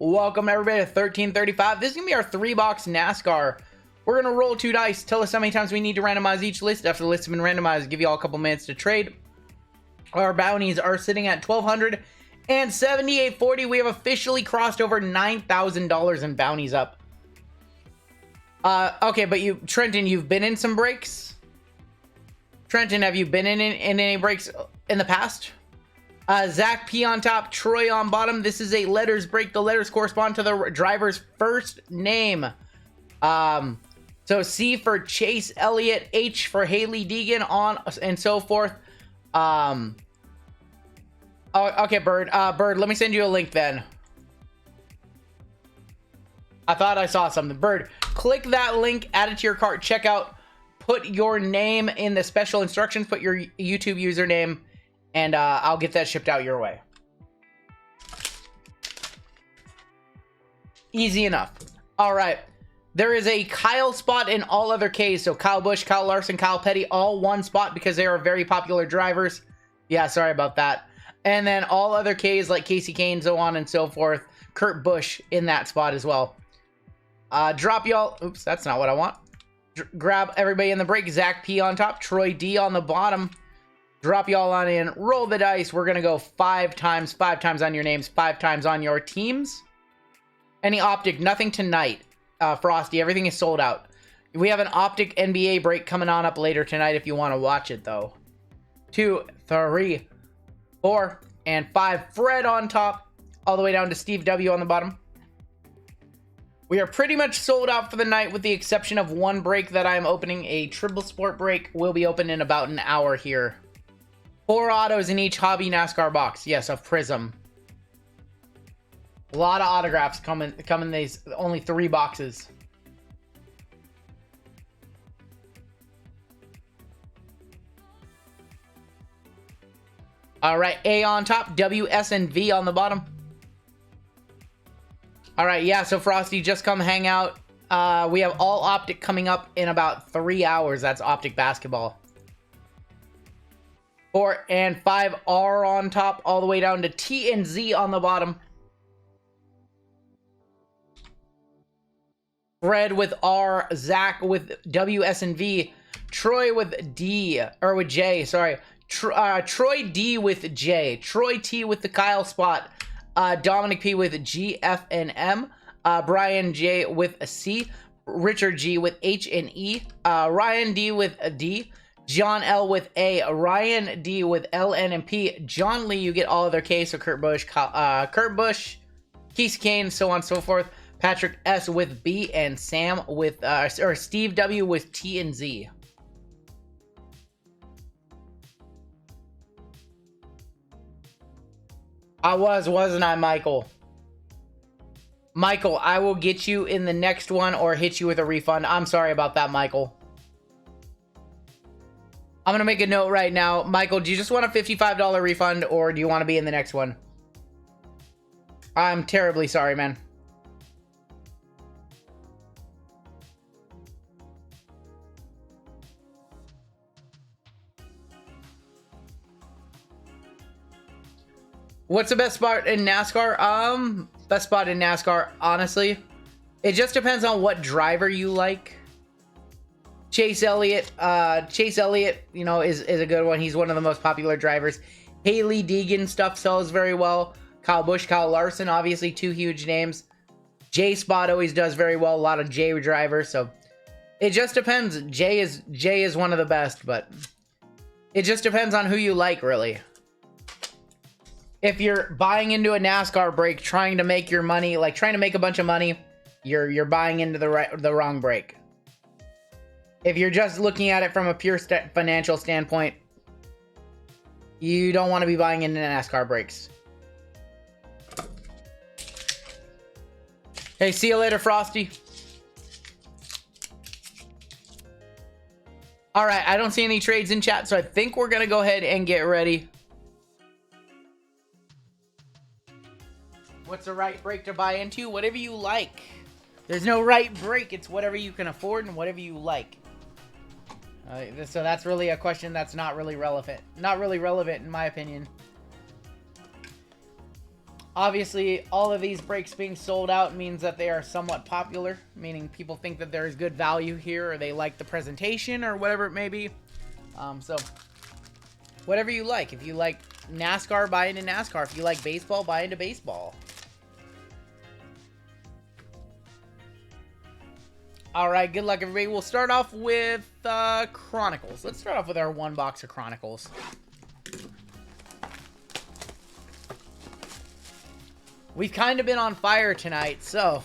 Welcome everybody to 1335. This is going to be our 3-box NASCAR. We're going to roll 2 dice. Tell us how many times we need to randomize each list. After the list has been randomized, give you all a couple minutes to trade. Our bounties are sitting at $1,200 and $78.40. We have officially crossed over $9,000 in bounties up. Okay, but Trenton, you've been in some breaks? Trenton, have you been in any breaks in the past? Zach P on top, Troy on bottom. This is a letters break. The letters correspond to the driver's first name. So C for Chase Elliott, H for Haley Deegan, on and so forth. Oh, okay, Bird. Bird, let me send you a link then. I thought I saw something. Bird, click that link, add it to your cart, check out, put your name in the special instructions, put your YouTube username, and I'll get that shipped out your way. Easy enough. All right. There is a Kyle spot in all other Ks. So Kyle Busch, Kyle Larson, Kyle Petty, all one spot because they are very popular drivers. Yeah, sorry about that. And then all other Ks like Casey Kane, so on and so forth. Kurt Busch in that spot as well. Drop y'all. Oops, that's not what I want. Grab everybody in the break. Zach P on top. Troy D on the bottom. Drop y'all on in. Roll the dice. We're going to go 5 times. 5 times on your names. 5 times on your teams. Any optic. Nothing tonight. Frosty. Everything is sold out. We have an optic NBA break coming on up later tonight if you want to watch it though. 2, 3, 4, and 5. Fred on top. All the way down to Steve W on the bottom. We are pretty much sold out for the night with the exception of one break that I am opening. A triple sport break will be open in about an hour here. 4 autos in each hobby NASCAR box. Yes, of Prism. A lot of autographs come in these only 3 boxes. All right, A on top, W, S, and V on the bottom. All right, yeah, so Frosty, just come hang out. We have all optic coming up in about 3 hours. That's optic basketball. 4 and 5 R on top, all the way down to T and Z on the bottom. Fred with R, Zach with W, S, and V, Troy with D, or with J, sorry. Troy D with J, Troy T with the Kyle spot, Dominic P with G, F, and M, Brian J with a C, Richard G with H and E, Ryan D with a D, John L with A, Ryan D with L, N, and P, John Lee, you get all of their Ks, so Kurt Busch, Keith Kane, so on and so forth, Patrick S with B, and Sam with, or Steve W with T and Z. I wasn't I, Michael? Michael, I will get you in the next one or hit you with a refund. I'm sorry about that, Michael. I'm going to make a note right now. Michael, do you just want a $55 refund or do you want to be in the next one? I'm terribly sorry, man. What's the best spot in NASCAR? Best spot in NASCAR, honestly, it just depends on what driver you like. Chase Elliott, you know, is a good one. He's one of the most popular drivers. Haley Deegan stuff sells very well. Kyle Busch, Kyle Larson, obviously 2 huge names. J spot always does very well. A lot of J drivers, so it just depends. J is one of the best, but it just depends on who you like, really. If you're buying into a NASCAR break, trying to make your money, like trying to make a bunch of money, you're buying into the wrong break. If you're just looking at it from a pure financial standpoint, you don't want to be buying into NASCAR breaks. Hey, see you later, Frosty. All right, I don't see any trades in chat, so I think we're going to go ahead and get ready. What's the right break to buy into? Whatever you like. There's no right break. It's whatever you can afford and whatever you like. So that's really a question that's not really relevant. Not really relevant in my opinion. Obviously, all of these breaks being sold out means that they are somewhat popular, meaning people think that there is good value here, or they like the presentation, or whatever it may be. So, whatever you like. If you like NASCAR, buy into NASCAR. If you like baseball, buy into baseball. Alright, good luck, everybody. We'll start off with Chronicles. Let's start off with our one box of Chronicles. We've kind of been on fire tonight, so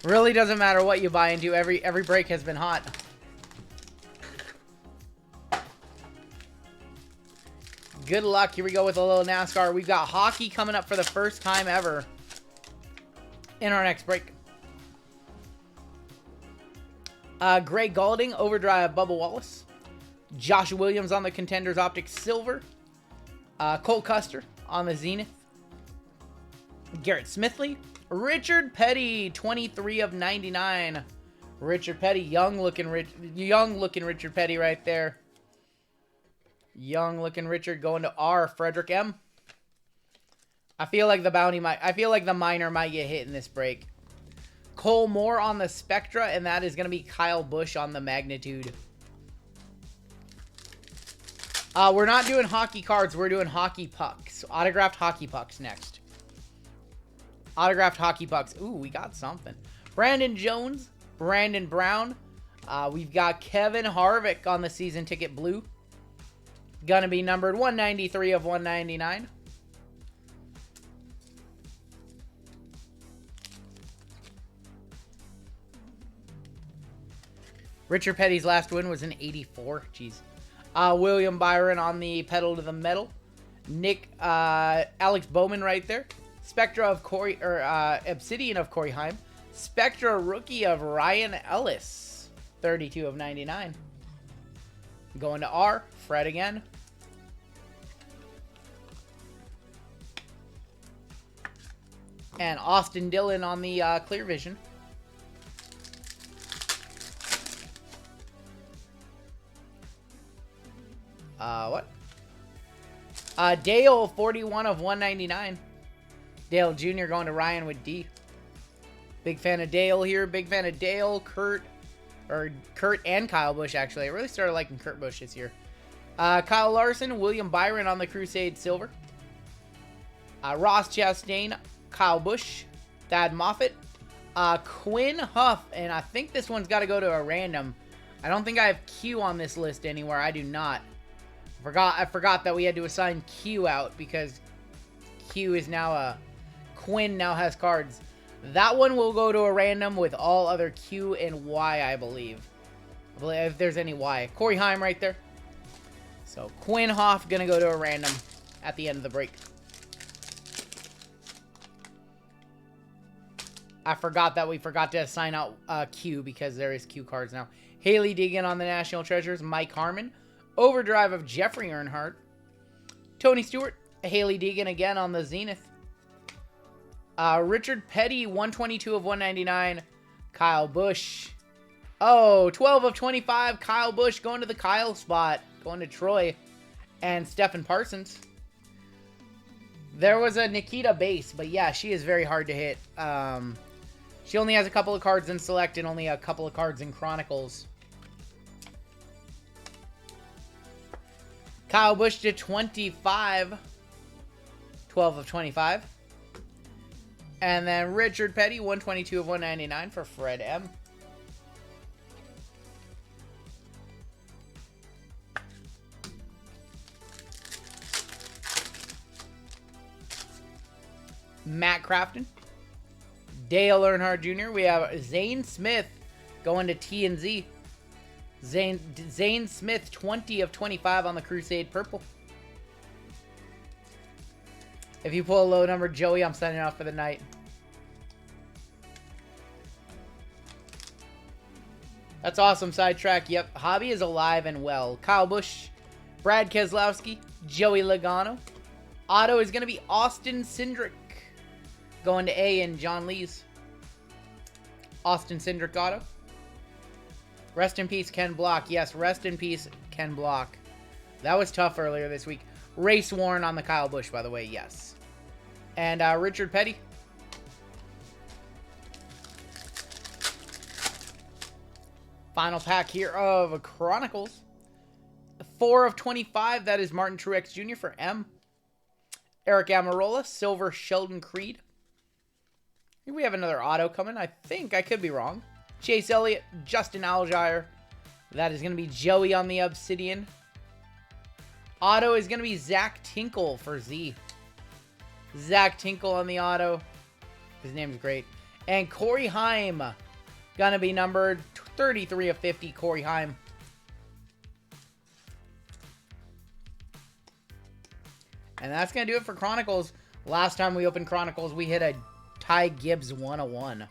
really doesn't matter what you buy into. Every break has been hot. Good luck. Here we go with a little NASCAR. We've got hockey coming up for the first time ever in our next break. Gray Galding, Overdrive, Bubba Wallace. Josh Williams on the Contenders Optic Silver. Colt Custer on the Zenith. Garrett Smithley. Richard Petty, 23 of 99. Richard Petty, young looking Richard Petty right there. Young looking Richard going to R. Frederick M. I feel like the minor might get hit in this break. Cole Moore on the Spectra, and that is going to be Kyle Busch on the Magnitude. We're not doing hockey cards. We're doing hockey pucks. Autographed hockey pucks next. Autographed hockey pucks. Ooh, we got something. Brandon Jones. Brandon Brown. We've got Kevin Harvick on the season ticket blue. Gonna be numbered 193 of 199. Richard Petty's last win was in 84. Jeez. William Byron on the pedal to the metal. Alex Bowman right there. Spectra of Corey, or Obsidian of Corey Heim. Spectra rookie of Ryan Ellis. 32 of 99. Going to R. Fred again. And Austin Dillon on the Clear Vision. What? Dale, 41 of 199. Dale Jr. going to Ryan with D. Big fan of Dale here. Big fan of Dale, Kurt and Kyle Busch, actually. I really started liking Kurt Busch this year. Kyle Larson, William Byron on the Crusade Silver. Ross Chastain, Kyle Busch, Thad Moffitt, Quinn Huff, and I think this one's got to go to a random. I don't think I have Q on this list anywhere. I do not. I forgot that we had to assign Q out because Q is now Quinn now has cards. That one will go to a random with all other Q and Y, I believe. If there's any Y. Corey Heim right there. So Quinn Hoff gonna go to a random at the end of the break. I forgot that we forgot to assign out Q because there is Q cards now. Haley Deegan on the National Treasures. Mike Harmon. Overdrive of Jeffrey Earnhardt. Tony Stewart. Haley Deegan again on the Zenith. Richard Petty, 122 of 199. Kyle Busch. Oh, 12 of 25. Kyle Busch going to the Kyle spot. Going to Troy. And Stephen Parsons. There was a Nikita base, but yeah, she is very hard to hit. She only has a couple of cards in Select and only a couple of cards in Chronicles. Kyle Busch to 25. 12 of 25. And then Richard Petty, 122 of 199 for Fred M. Matt Crafton. Dale Earnhardt Jr. We have Zane Smith going to T&Z. Zane Smith, 20 of 25 on the Crusade Purple. If you pull a low number, Joey, I'm signing off for the night. That's awesome, Sidetrack. Yep, Hobby is alive and well. Kyle Busch, Brad Keselowski, Joey Logano. Auto is going to be Austin Cindric. Going to A and John Lee's. Austin Cindric auto. Rest in peace, Ken Block. Yes, rest in peace, Ken Block. That was tough earlier this week. Race Warren on the Kyle Busch, by the way, yes. And Richard Petty. Final pack here of Chronicles. 4 of 25. That is Martin Truex Jr. for M. Eric Almirola. Silver Sheldon Creed. I think we have another auto coming. I think. I could be wrong. Chase Elliott. Justin Allgaier. That is going to be Joey on the Obsidian. Auto is going to be Zach Tinkle for Z. Zach Tinkle on the auto. His name's great. And Corey Heim. Gonna be numbered 33 of 50, Corey Heim. And that's gonna do it for Chronicles. Last time we opened Chronicles, we hit a Ty Gibbs 101.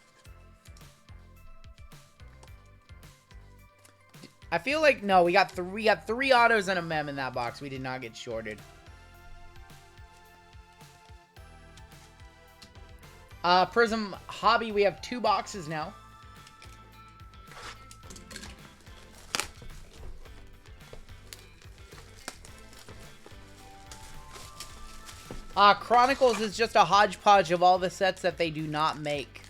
I feel like, no, we got three autos and a mem in that box. We did not get shorted. Prism Hobby, we have 2 boxes now. Chronicles is just a hodgepodge of all the sets that they do not make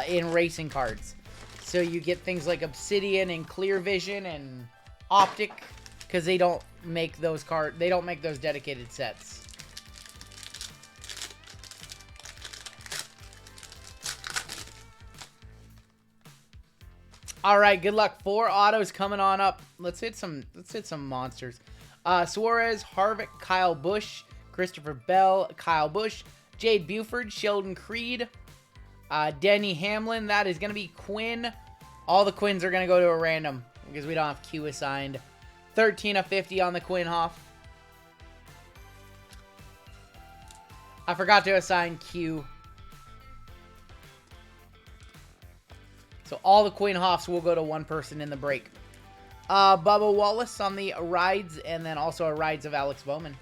in racing cards. So you get things like Obsidian and Clear Vision and Optic, because they don't make those dedicated sets. All right, good luck. 4 autos coming on up. Let's hit some monsters. Suarez, Harvick, Kyle Busch, Christopher Bell, Kyle Busch, Jade Buford, Sheldon Creed, Denny Hamlin. That is going to be Quinn. All the Quinns are going to go to a random because we don't have Q assigned. 13 of 50 on the Quinn Hoff. I forgot to assign Q. So all the Quinn Hoffs will go to one person in the break. Bubba Wallace on the rides, and then also a rides of Alex Bowman.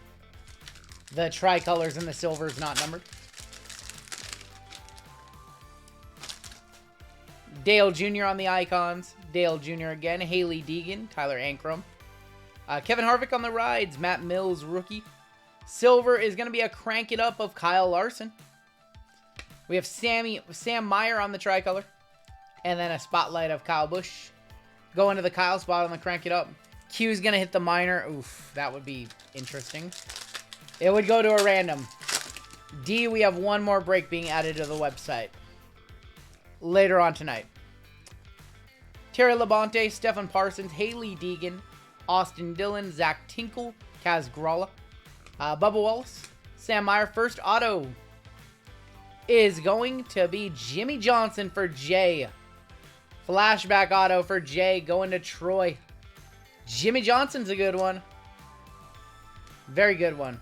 The tricolors and the silvers not numbered. Dale Jr. on the icons. Dale Jr. again. Haley Deegan. Tyler Ankrum. Kevin Harvick on the rides. Matt Mills, rookie. Silver is going to be a crank it up of Kyle Larson. We have Sam Meyer on the tricolor. And then a spotlight of Kyle Busch. Go into the Kyle spot on the crank it up. Q is going to hit the minor. Oof, that would be interesting. It would go to a random. D, we have one more break being added to the website. Later on tonight. Terry Labonte, Stefan Parsons, Haley Deegan, Austin Dillon, Zach Tinkle, Kaz Gralla, Bubba Wallace, Sam Meyer. First auto is going to be Jimmy Johnson for Jay. Flashback auto for Jay going to Troy. Jimmy Johnson's a good one. Very good one.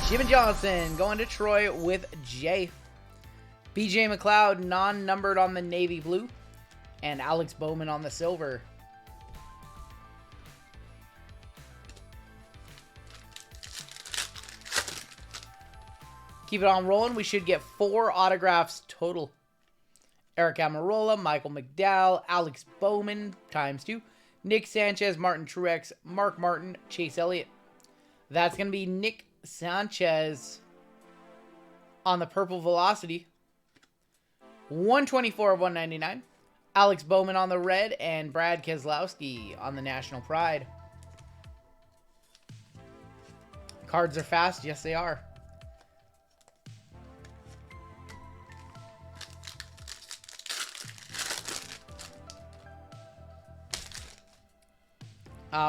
Jimmy Johnson going to Troy with Jay. BJ McLeod non-numbered on the navy blue. And Alex Bowman on the silver. Keep it on rolling. We should get 4 autographs total. Eric Almirola, Michael McDowell, Alex Bowman ×2. Nick Sanchez, Martin Truex, Mark Martin, Chase Elliott. That's going to be Nick Sanchez on the purple velocity. 124 of 199. Alex Bowman on the red and Brad Keselowski on the National Pride. Cards are fast. Yes, they are.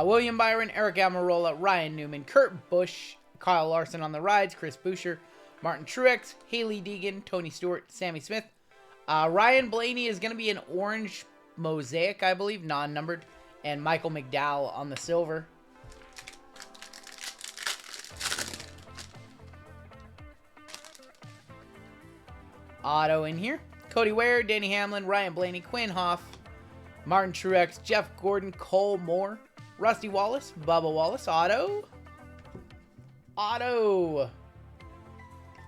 William Byron, Eric Almirola, Ryan Newman, Kurt Busch, Kyle Larson on the rides, Chris Buescher, Martin Truex, Haley Deegan, Tony Stewart, Sammy Smith. Ryan Blaney is going to be an orange mosaic, I believe, non-numbered, and Michael McDowell on the silver. Auto in here. Cody Ware, Danny Hamlin, Ryan Blaney, Quinn Hoff, Martin Truex, Jeff Gordon, Cole Moore, Rusty Wallace, Bubba Wallace, auto. Auto.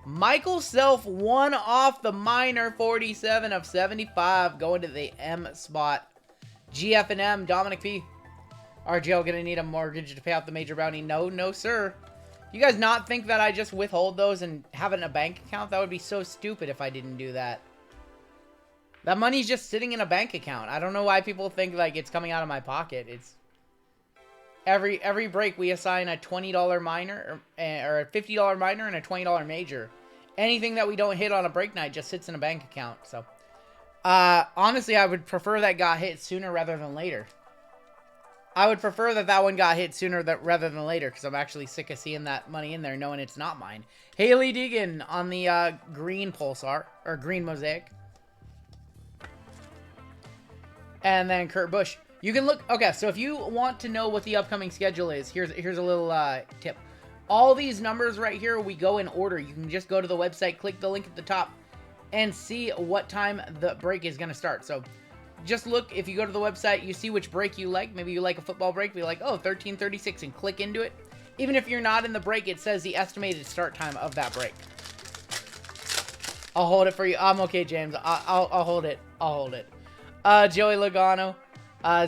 Michael Self, one off the minor, 47 of 75, going to the M spot. GF&M, Dominic P. RGL gonna need a mortgage to pay off the major bounty? No, no, sir. You guys not think that I just withhold those and have it in a bank account? That would be so stupid if I didn't do that. That money's just sitting in a bank account. I don't know why people think like it's coming out of my pocket. It's every break we assign a $20 minor or a $50 minor and a $20 major. Anything that we don't hit on a break night just sits in a bank account. So honestly, I would prefer that got hit sooner rather than later. I would prefer that one got hit sooner rather than later, because I'm actually sick of seeing that money in there knowing it's not mine. Haley Deegan on the green Pulsar, or green Mosaic. And then Kurt Busch. You can look, okay, so if you want to know what the upcoming schedule is, here's a little tip. All these numbers right here, we go in order. You can just go to the website, click the link at the top, and see what time the break is going to start. So just look, if you go to the website, you see which break you like. Maybe you like a football break, be like, oh, 13:36, and click into it. Even if you're not in the break, it says the estimated start time of that break. I'll hold it for you. I'm okay, James. I'll hold it. I'll hold it. Joey Logano,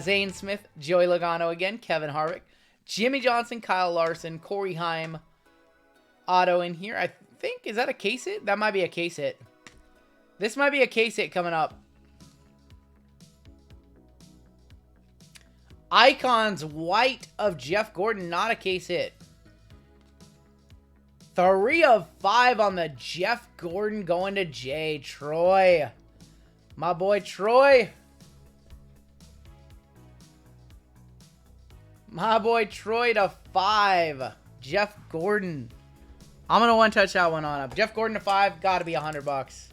Zane Smith, Joey Logano again, Kevin Harvick, Jimmy Johnson, Kyle Larson, Corey Heim, auto in here. I think, is that a case hit? That might be a case hit. This might be a case hit coming up. Icons White of Jeff Gordon, not a case hit. 3 of 5 on the Jeff Gordon going to Jay. Troy. My boy Troy. My boy Troy to 5. Jeff Gordon. I'm going to one-touch that one on up. Jeff Gordon to 5. Got to be $100.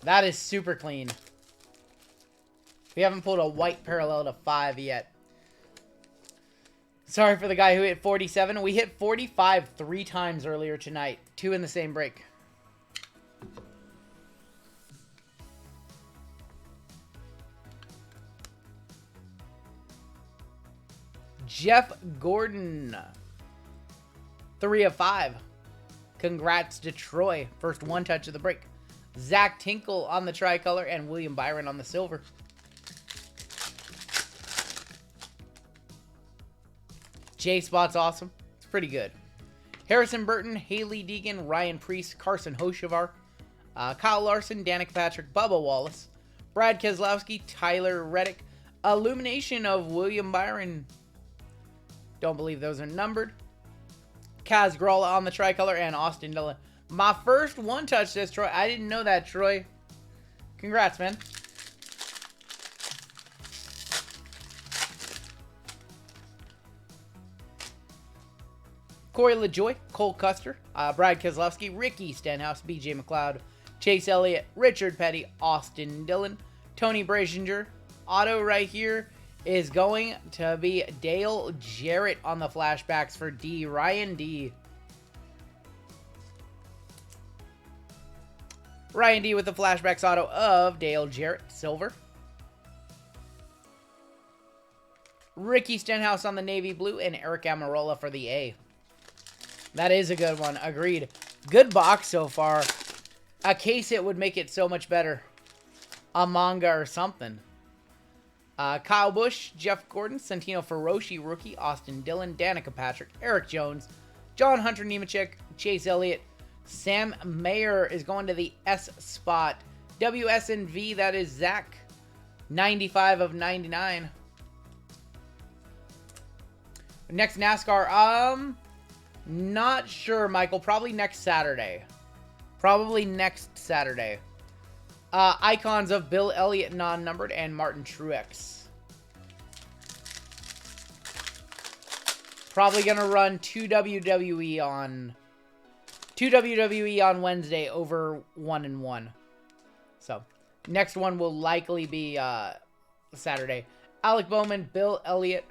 That is super clean. We haven't pulled a white parallel to 5 yet. Sorry for the guy who hit 47. We hit 45 3 times earlier tonight. 2 in the same break. Jeff Gordon. 3 of 5. Congrats to Troy. First one touch of the break. Zach Tinkle on the tricolor and William Byron on the silver. J-Spot's awesome. It's pretty good. Harrison Burton, Haley Deegan, Ryan Priest, Carson Hochevar, Kyle Larson, Danica Patrick, Bubba Wallace, Brad Keselowski, Tyler Reddick, Illumination of William Byron. Don't believe those are numbered. Kaz Gralla on the tricolor and Austin Dillon. My first one touch, says Troy. I didn't know that, Troy. Congrats, man. Corey LaJoy, Cole Custer, Brad Keselowski, Ricky Stenhouse, BJ McLeod, Chase Elliott, Richard Petty, Austin Dillon, Tony Brazinger. Auto right here is going to be Dale Jarrett on the flashbacks for D. Ryan D. Ryan D with the flashbacks auto of Dale Jarrett, silver. Ricky Stenhouse on the navy blue and Eric Amarola for the A. That is a good one. Agreed. Good box so far. A case hit would make it so much better. A manga or something. Kyle Busch, Jeff Gordon, Santino Ferrocci, rookie, Austin Dillon, Danica Patrick, Eric Jones, John Hunter Nemechek, Chase Elliott, Sam Mayer is going to the S spot. WSNV, that is Zach. 95 of 99. Next NASCAR, not sure, Michael. Probably next Saturday. Probably next Saturday. Icons of Bill Elliott, non-numbered, and Martin Truex. Probably gonna run 2 WWE on Wednesday over 1 and 1. So next one will likely be Saturday. Alec Bowman, Bill Elliott,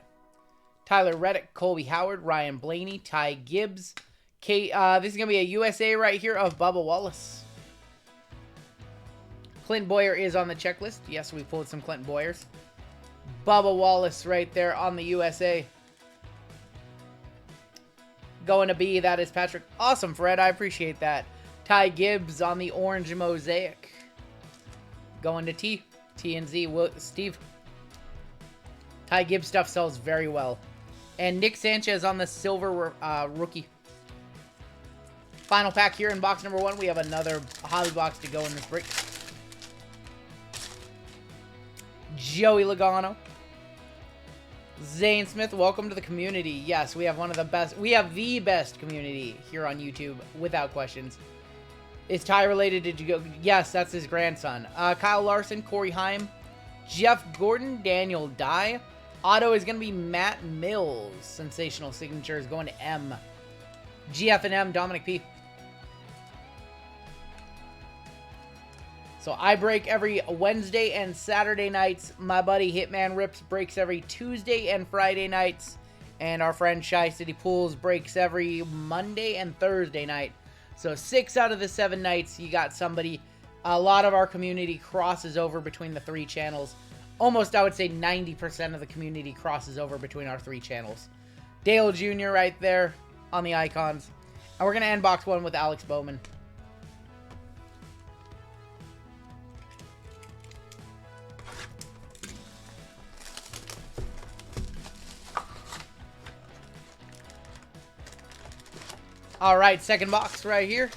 Tyler Reddick, Colby Howard, Ryan Blaney, Ty Gibbs. This is going to be a USA right here of Bubba Wallace. Clint Boyer is on the checklist. Yes, we pulled some Clint Boyers. Bubba Wallace right there on the USA. Going to be, that is Patrick. Awesome, Fred. I appreciate that. Ty Gibbs on the orange mosaic. Going to T. TNZ, Steve. Ty Gibbs stuff sells very well. And Nick Sanchez on the silver rookie. Final pack here in box number 1. We have another hobby box to go in this break. Joey Logano. Zane Smith, welcome to the community. Yes, we have one of the best. We have the best community here on YouTube, without questions. Is Ty related to Jago? Yes, that's his grandson. Kyle Larson, Corey Heim, Jeff Gordon, Daniel Dye. Auto is going to be Matt Mills. Sensational signatures going to M. GF and M, Dominic P. So I break every Wednesday and Saturday nights. My buddy Hitman Rips breaks every Tuesday and Friday nights. And our friend Shy City Pools breaks every Monday and Thursday night. So 6 out of the 7 nights, you got somebody. A lot of our community crosses over between the 3 channels. Almost, I would say, 90% of the community crosses over between our 3 channels. Dale Jr. right there on the icons. And we're going to end box 1 with Alex Bowman. All right, second box right here.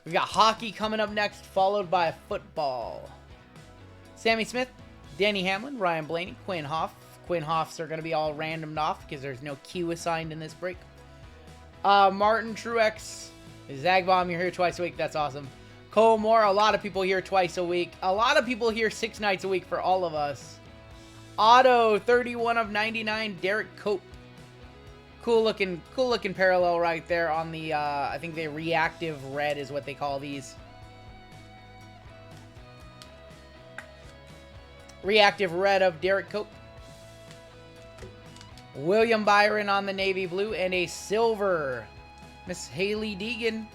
We got hockey coming up next, followed by football. Sammy Smith, Danny Hamlin, Ryan Blaney, Quinn Hoff. Quinn Hoffs are going to be all randomed off because there's no Q assigned in this break. Martin Truex, Zagbomb, you're here twice a week. That's awesome. Cole Moore, a lot of people here twice a week. A lot of people here 6 nights a week for all of us. Auto, 31 of 99, Derek Cope. Cool looking parallel right there on the, I think the reactive red is what they call these. Reactive red of Derek Cope. William Byron on the navy blue and a silver. Miss Haley Deegan.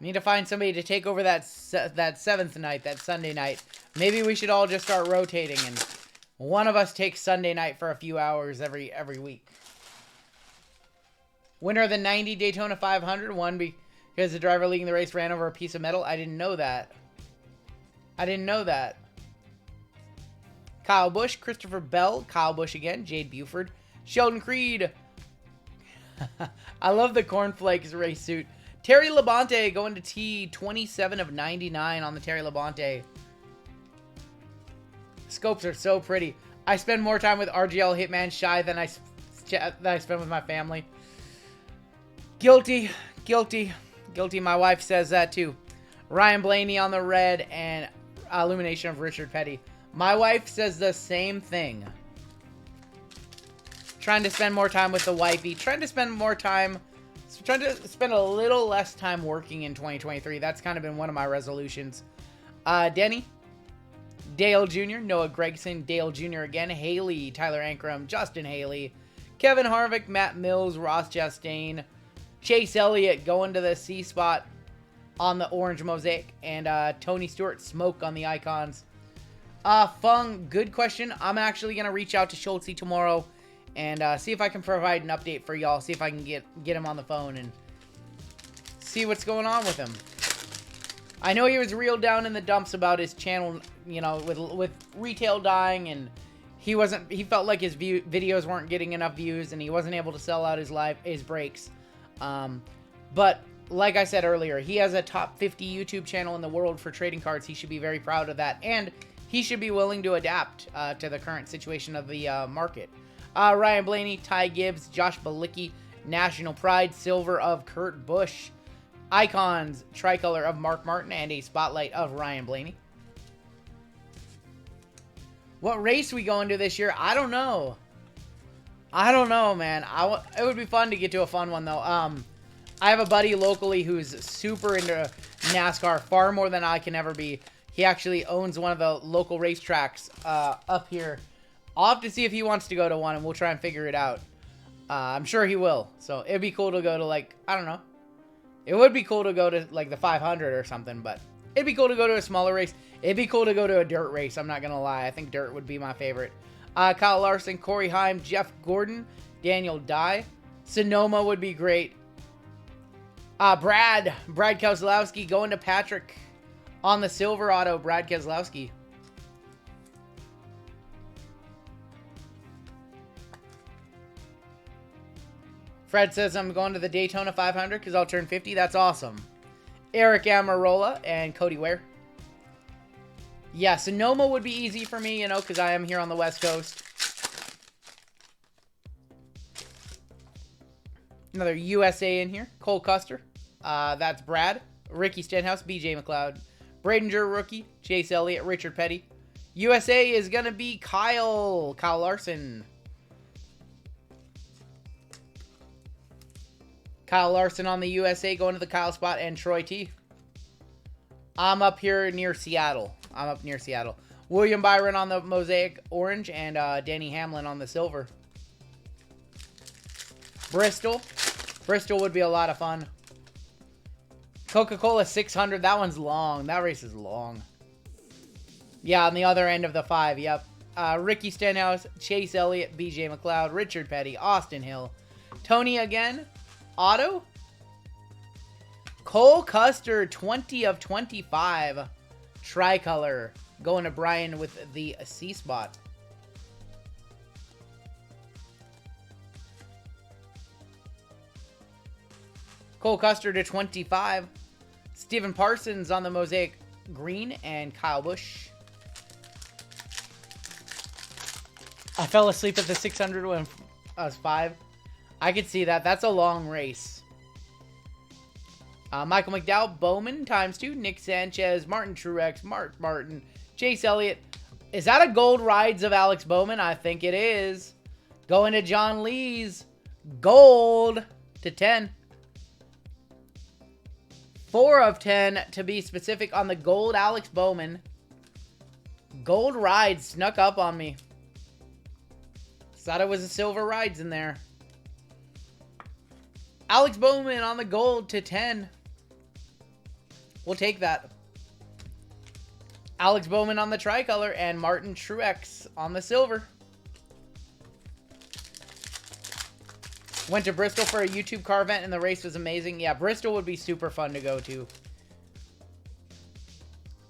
Need to find somebody to take over that 7th night, that Sunday night. Maybe we should all just start rotating and one of us takes Sunday night for a few hours every week. Winner of the 90 Daytona 500 won because the driver leading the race ran over a piece of metal. I didn't know that. I didn't know that. Kyle Busch, Christopher Bell, Kyle Busch again, Jade Buford, Sheldon Creed. I love the cornflakes race suit. Terry Labonte going to T, 27 of 99 on the Terry Labonte. Scopes are so pretty. I spend more time with RGL Hitman Shy than I spend with my family. Guilty. Guilty. Guilty. My wife says that too. Ryan Blaney on the red and illumination of Richard Petty. My wife says the same thing. Trying to spend more time with the wifey. Trying to spend a little less time working in 2023. That's kind of been one of my resolutions. Denny. Dale Jr., Noah Gregson, Dale Jr. again, Haley, Tyler Ankrum, Justin Haley, Kevin Harvick, Matt Mills, Ross Chastain, Chase Elliott going to the C spot on the orange mosaic, and Tony Stewart, Smoke on the icons. Fung, good question. I'm actually going to reach out to Schultze tomorrow and see if I can provide an update for y'all, see if I can get him on the phone and see what's going on with him. I know he was real down in the dumps about his channel, you know, with retail dying, and he felt like his videos weren't getting enough views, and he wasn't able to sell out his breaks. But like I said earlier, he has a top 50 YouTube channel in the world for trading cards. He should be very proud of that, and he should be willing to adapt to the current situation of the market. Ryan Blaney, Ty Gibbs, Josh Balicki, National Pride, silver of Kurt Busch. Icons, tricolor of Mark Martin, and a spotlight of Ryan Blaney. What race we going to this year? I don't know. I don't know, man. It would be fun to get to a fun one, though. I have a buddy locally who's super into NASCAR, far more than I can ever be. He actually owns one of the local racetracks up here. I'll have to see if he wants to go to one, and we'll try and figure it out. I'm sure he will. So it'd be cool to go to, like, I don't know. It would be cool to go to, like, the 500 or something, but it'd be cool to go to a smaller race. It'd be cool to go to a dirt race, I'm not going to lie. I think dirt would be my favorite. Kyle Larson, Corey Heim, Jeff Gordon, Daniel Dye. Sonoma would be great. Brad Keselowski going to Patrick on the silver auto. Brad Keselowski. Fred says I'm going to the Daytona 500 because I'll turn 50. That's awesome. Eric Amarola and Cody Ware. Yeah, Sonoma would be easy for me, you know, because I am here on the West Coast. Another USA in here. Cole Custer. That's Brad. Ricky Stenhouse, BJ McLeod. Bradinger rookie. Chase Elliott, Richard Petty. USA is going to be Kyle Larson. Kyle Larson on the USA going to the Kyle spot, and Troy T. I'm up here near Seattle. William Byron on the Mosaic Orange, and Danny Hamlin on the Silver. Bristol would be a lot of fun. Coca-Cola 600. That one's long. That race is long. Yeah, on the other end of the 5. Yep. Ricky Stenhouse, Chase Elliott, BJ McLeod, Richard Petty, Austin Hill. Tony again. Auto. Cole Custer, 20 of 25. Tricolor. Going to Brian with the C spot. Cole Custer to 25. Steven Parsons on the Mosaic Green, and Kyle Busch. I fell asleep at the 600 when I was 5. I could see that. That's a long race. Michael McDowell, Bowman, ×2. Nick Sanchez, Martin Truex, Mark Martin, Chase Elliott. Is that a gold rides of Alex Bowman? I think it is. Going to John Lee's. Gold to 10. 4 of 10 to be specific on the gold Alex Bowman. Gold rides snuck up on me. Thought it was a silver rides in there. Alex Bowman on the gold to 10. We'll take that. Alex Bowman on the tricolor, and Martin Truex on the silver. Went to Bristol for a YouTube car event, and the race was amazing. Yeah, Bristol would be super fun to go to.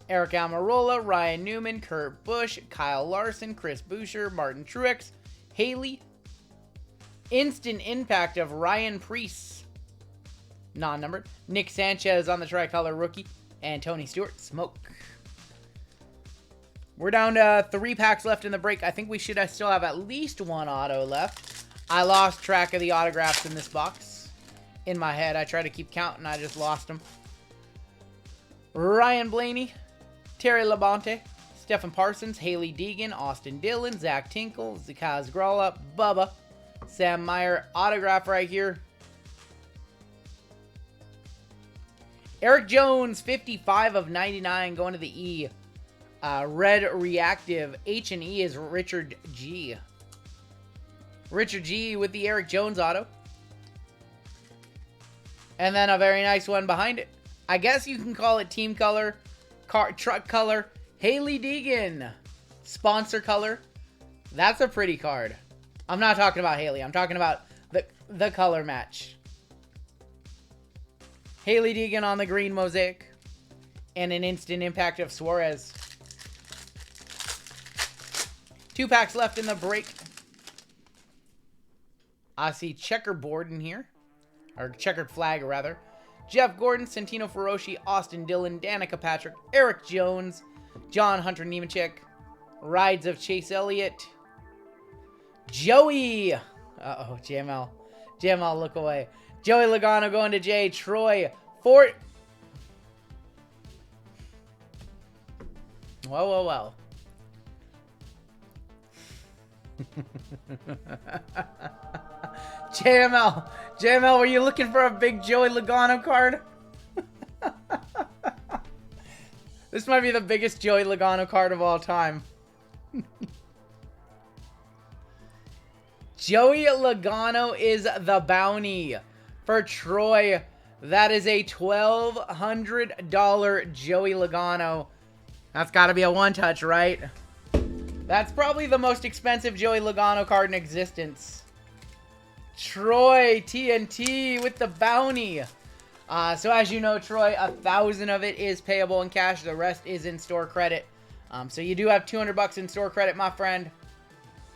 Eric Almirola, Ryan Newman, Kurt Busch, Kyle Larson, Chris Buescher, Martin Truex, Haley. Instant impact of Ryan Preece. Non-numbered. Nick Sanchez on the tricolor rookie. And Tony Stewart. Smoke. We're down to 3 packs left in the break. I think we should still have at least 1 auto left. I lost track of the autographs in this box. In my head, I tried to keep count and I just lost them. Ryan Blaney. Terry Labonte. Stephen Parsons. Haley Deegan. Austin Dillon. Zach Tinkle. Zakaz Gralla. Bubba. Sam Meyer. Autograph right here. Eric Jones. 55 of 99 going to the E. Red Reactive. H and E is Richard G. Richard G with the Eric Jones auto. And then a very nice one behind it. I guess you can call it team color, truck color. Haley Deegan. Sponsor color. That's a pretty card. I'm not talking about Haley. I'm talking about the color match. Haley Deegan on the green mosaic. And an instant impact of Suarez. 2 packs left in the break. I see checkerboard in here. Or checkered flag, rather. Jeff Gordon, Santino Ferrocci, Austin Dillon, Danica Patrick, Eric Jones, John Hunter Nemechek, rides of Chase Elliott, Joey. Uh-oh, JML. JML, look away. Joey Logano going to Jay. Troy Fort. Whoa, whoa, whoa. JML, were you looking for a big Joey Logano card? This might be the biggest Joey Logano card of all time. Joey Logano is the bounty for Troy. That is a $1,200 Joey Logano. That's got to be a one-touch, right? That's probably the most expensive Joey Logano card in existence. Troy TNT with the bounty. So as you know, Troy, 1,000 of it is payable in cash. The rest is in store credit. So you do have 200 bucks in store credit, my friend.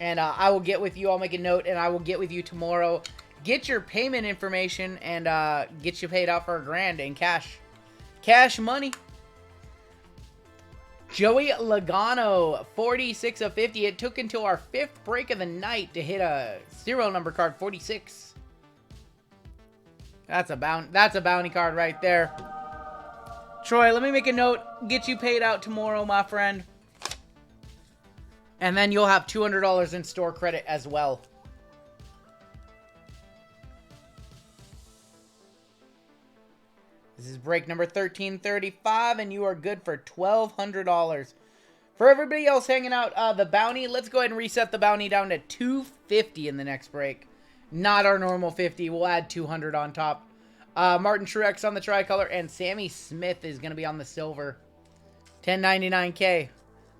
And I will get with you. I'll make a note, and I will get with you tomorrow. Get your payment information and get you paid out for $1,000 in cash. Cash money. Joey Logano, 46 of 50. It took until our 5th break of the night to hit a serial number card, 46. That's a bounty card right there. Troy, let me make a note. Get you paid out tomorrow, my friend. And then you'll have $200 in store credit as well. This is break number 1335, and you are good for $1,200. For everybody else hanging out, the bounty, let's go ahead and reset the bounty down to $250 in the next break. Not our normal 50. We'll add 200 on top. Martin Truex on the tricolor, and Sammy Smith is going to be on the silver. 1099K.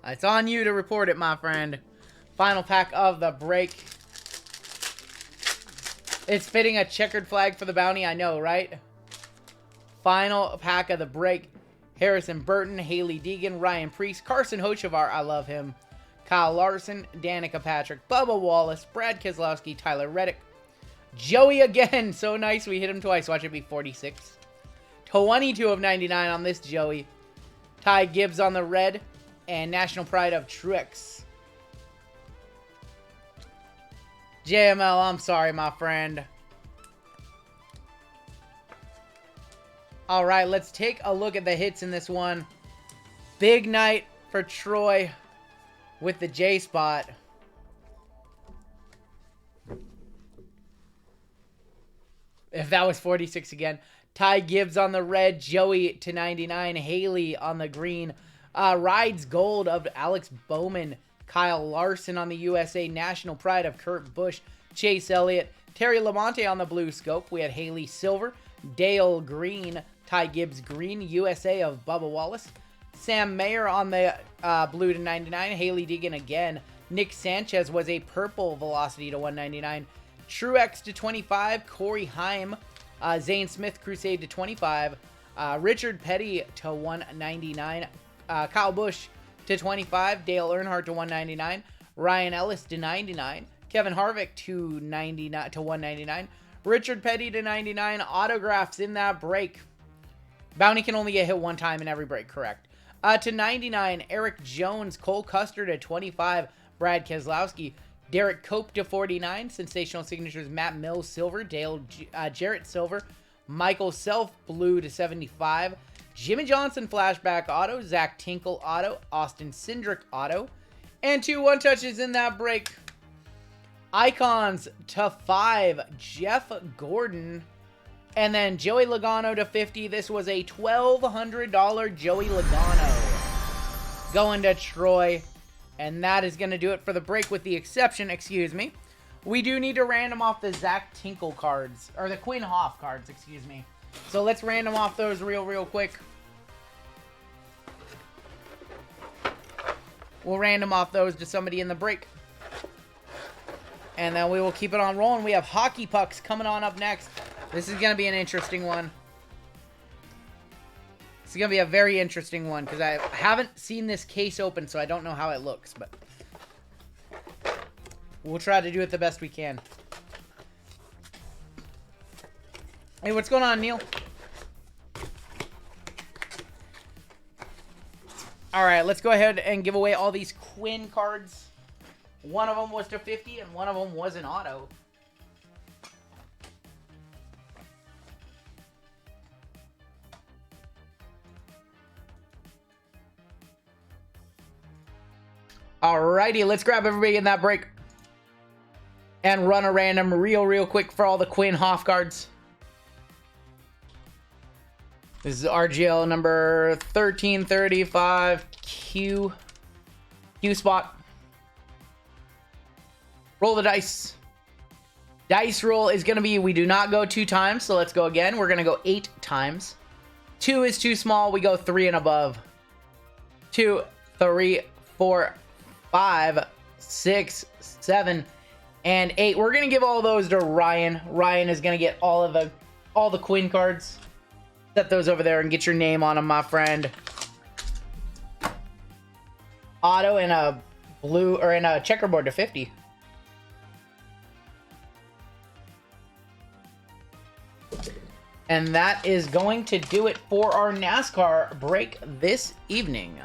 It's on you to report it, my friend. Final pack of the break. It's fitting a checkered flag for the bounty, I know, right? Final pack of the break. Harrison Burton, Haley Deegan, Ryan Preece, Carson Hocevar, I love him. Kyle Larson, Danica Patrick, Bubba Wallace, Brad Keselowski, Tyler Reddick. Joey again. So nice. We hit him twice. Watch it be 46. 22 of 99 on this Joey. Ty Gibbs on the red. And National Pride of Truex. JML, I'm sorry, my friend. Alright, let's take a look at the hits in this one. Big night for Troy with the J spot. If that was 46 again. Ty Gibbs on the red. Joey to 99. Haley on the green. Rides gold of Alex Bowman. Kyle Larson on the USA. National Pride of Kurt Busch. Chase Elliott. Terry Lamonte on the blue scope. We had Haley silver. Dale green. Ty Gibbs green. USA of Bubba Wallace. Sam Mayer on the blue to 99. Haley Deegan again. Nick Sanchez was a purple Velocity to 199. Truex to 25. Corey Heim. Zane Smith Crusade to 25. Richard Petty to 199. Kyle Busch to 25. Dale Earnhardt to 199. Ryan Ellis to 99. Kevin Harvick to 99 to 199. Richard Petty to 99. Autographs in that break. Bounty can only get hit one time in every break, correct. To 99, Eric Jones. Cole Custer to 25. Brad Keselowski. Derek Cope to 49. Sensational Signatures. Matt Mills silver. Dale Jarrett silver. Michael Self blue to 75. Jimmy Johnson flashback auto. Zach Tinkle auto. Austin Cindric auto. And 2 one-touches in that break. Icons to 5. Jeff Gordon. And then Joey Logano to 50. This was a $1,200 Joey Logano. Going to Troy. And that is going to do it for the break, with the exception, excuse me. We do need to random off the Zach Tinkle cards. Or the Quinn Hoff cards, excuse me. So let's random off those real quick. We'll random off those to somebody in the break. And then we will keep it on rolling. We have Hockey Pucks coming on up next. This is going to be an interesting one. This is going to be a very interesting one, because I haven't seen this case open, so I don't know how it looks, but we'll try to do it the best we can. Hey, what's going on, Neil? Alright, let's go ahead and give away all these Quinn cards. One of them was to 50, and one of them was an auto. Alrighty, let's grab everybody in that break and run a random real quick for all the Quinn Hoff cards. This is RGL number 1335 Q spot. Roll the dice. Dice roll is going to be, we do not go 2 times, so let's go again. We're going to go 8 times. 2 is too small. We go 3 and above. 2, 3, 4, 5, 6, 7, and 8. We're gonna give all those to Ryan. Ryan is gonna get all the Queen cards. Set those over there and get your name on them, my friend. Auto in a blue or in a checkerboard to 50. And that is going to do it for our NASCAR break this evening.